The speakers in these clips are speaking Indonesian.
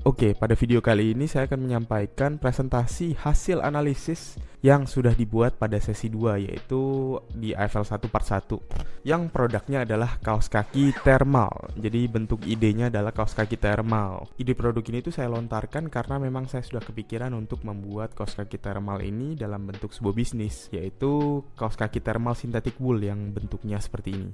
Oke, pada video kali ini saya akan menyampaikan presentasi hasil analisis yang sudah dibuat pada sesi 2, yaitu di AFL 1 part 1, yang produknya adalah kaos kaki thermal. Jadi bentuk idenya adalah kaos kaki thermal. Ide produk ini tuh saya lontarkan karena memang saya sudah kepikiran untuk membuat kaos kaki thermal ini dalam bentuk sebuah bisnis, yaitu kaos kaki thermal synthetic wool yang bentuknya seperti ini.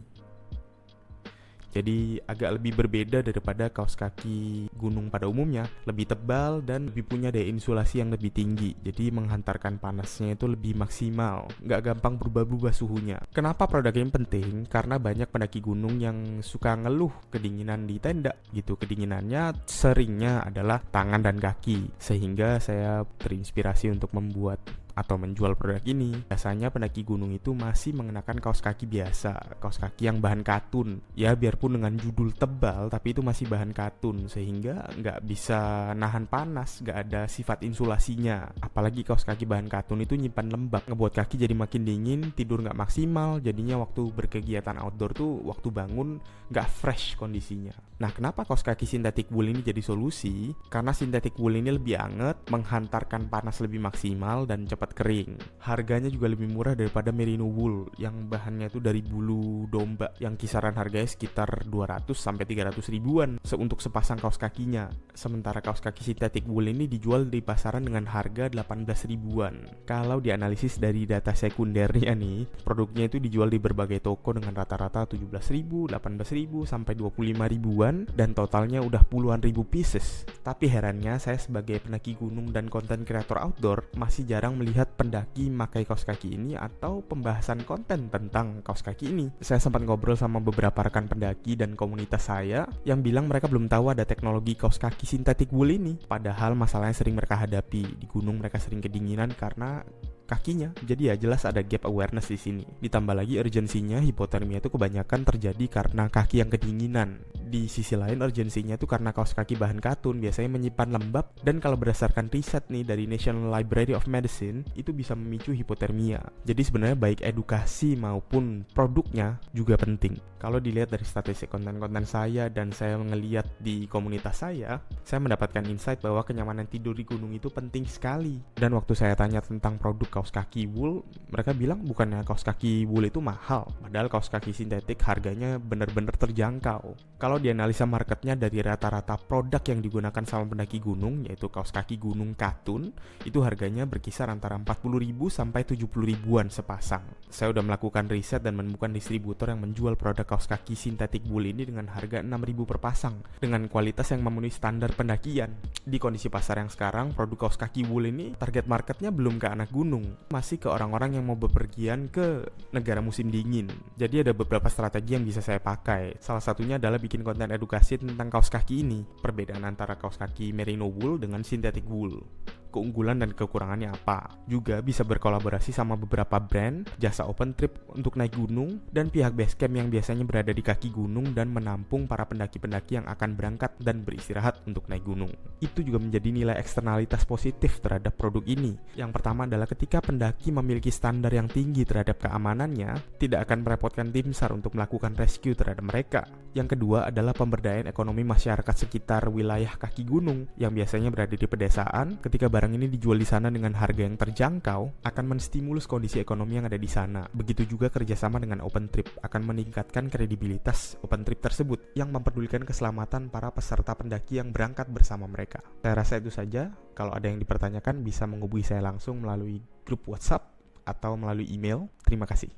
Jadi agak lebih berbeda daripada kaos kaki gunung pada umumnya, lebih tebal dan lebih punya daya insulasi yang lebih tinggi. Jadi menghantarkan panasnya itu lebih maksimal, nggak gampang berubah-ubah suhunya. Kenapa produk ini penting? Karena banyak pendaki gunung yang suka ngeluh kedinginan di tenda gitu. Kedinginannya seringnya adalah tangan dan kaki, sehingga saya terinspirasi untuk membuat atau menjual produk ini. Biasanya pendaki gunung itu masih mengenakan kaos kaki biasa, kaos kaki yang bahan katun. Ya biarpun dengan judul tebal, tapi itu masih bahan katun, sehingga nggak bisa nahan panas, nggak ada sifat insulasinya. Apalagi kaos kaki bahan katun itu nyimpan lembab, ngebuat kaki jadi makin dingin, tidur nggak maksimal, jadinya waktu berkegiatan outdoor tuh waktu bangun nggak fresh kondisinya. Nah, kenapa kaos kaki synthetic wool ini jadi solusi? Karena synthetic wool ini lebih anget, menghantarkan panas lebih maksimal, dan cepat kering. Harganya juga lebih murah daripada merino wool yang bahannya itu dari bulu domba, yang kisaran harganya sekitar 200 sampai 300 ribuan untuk sepasang kaos kakinya. Sementara kaos kaki synthetic wool ini dijual di pasaran dengan harga 18 ribuan. Kalau dianalisis dari data sekundernya nih, produknya itu dijual di berbagai toko dengan rata-rata 17 ribu, 18 ribu, sampai 25 ribuan, dan totalnya udah puluhan ribu pieces. Tapi herannya, saya sebagai pendaki gunung dan konten kreator outdoor masih jarang melihat pendaki memakai kaos kaki ini atau pembahasan konten tentang kaos kaki ini. Saya sempat ngobrol sama beberapa rekan pendaki dan komunitas saya yang bilang mereka belum tahu ada teknologi kaos kaki synthetic wool ini. Padahal masalahnya sering mereka hadapi. Di gunung mereka sering kedinginan karena kakinya. Jadi ya jelas ada gap awareness di sini. Ditambah lagi urgensinya, hipotermia itu kebanyakan terjadi karena kaki yang kedinginan. Di sisi lain urgensinya itu karena kaos kaki bahan katun biasanya menyimpan lembab, dan kalau berdasarkan riset nih dari National Library of Medicine, itu bisa memicu hipotermia. Jadi sebenarnya baik edukasi maupun produknya juga penting. Kalau dilihat dari statistik konten-konten saya dan saya ngeliat di komunitas saya mendapatkan insight bahwa kenyamanan tidur di gunung itu penting sekali. Dan waktu saya tanya tentang produk kaos kaki wool, mereka bilang bukannya kaos kaki wool itu mahal, padahal kaos kaki sintetik harganya benar-benar terjangkau. Kalau dianalisa marketnya dari rata-rata produk yang digunakan sama pendaki gunung, yaitu kaos kaki gunung katun, itu harganya berkisar antara 40 ribu sampai 70 ribuan sepasang. Saya udah melakukan riset dan menemukan distributor yang menjual produk kaos kaki sintetik wool ini dengan harga 6 ribu per pasang, dengan kualitas yang memenuhi standar pendakian. Di kondisi pasar yang sekarang, produk kaos kaki wool ini target marketnya belum ke anak gunung, masih ke orang-orang yang mau bepergian ke negara musim dingin. Jadi ada beberapa strategi yang bisa saya pakai. Salah satunya adalah bikin konten edukasi tentang kaos kaki ini, perbedaan antara kaos kaki merino wool dengan synthetic wool, keunggulan dan kekurangannya apa. Juga bisa berkolaborasi sama beberapa brand, jasa open trip untuk naik gunung, dan pihak base camp yang biasanya berada di kaki gunung dan menampung para pendaki-pendaki yang akan berangkat dan beristirahat untuk naik gunung. Itu juga menjadi nilai eksternalitas positif terhadap produk ini. Yang pertama adalah ketika pendaki memiliki standar yang tinggi terhadap keamanannya, tidak akan merepotkan tim SAR untuk melakukan rescue terhadap mereka. Yang kedua adalah pemberdayaan ekonomi masyarakat sekitar wilayah kaki gunung yang biasanya berada di pedesaan. Ketika barang ini dijual di sana dengan harga yang terjangkau, akan menstimulus kondisi ekonomi yang ada di sana. Begitu juga kerjasama dengan open trip akan meningkatkan kredibilitas open trip tersebut yang memperdulikan keselamatan para peserta pendaki yang berangkat bersama mereka. Saya rasa itu saja. Kalau ada yang dipertanyakan bisa menghubungi saya langsung melalui grup WhatsApp atau melalui email. Terima kasih.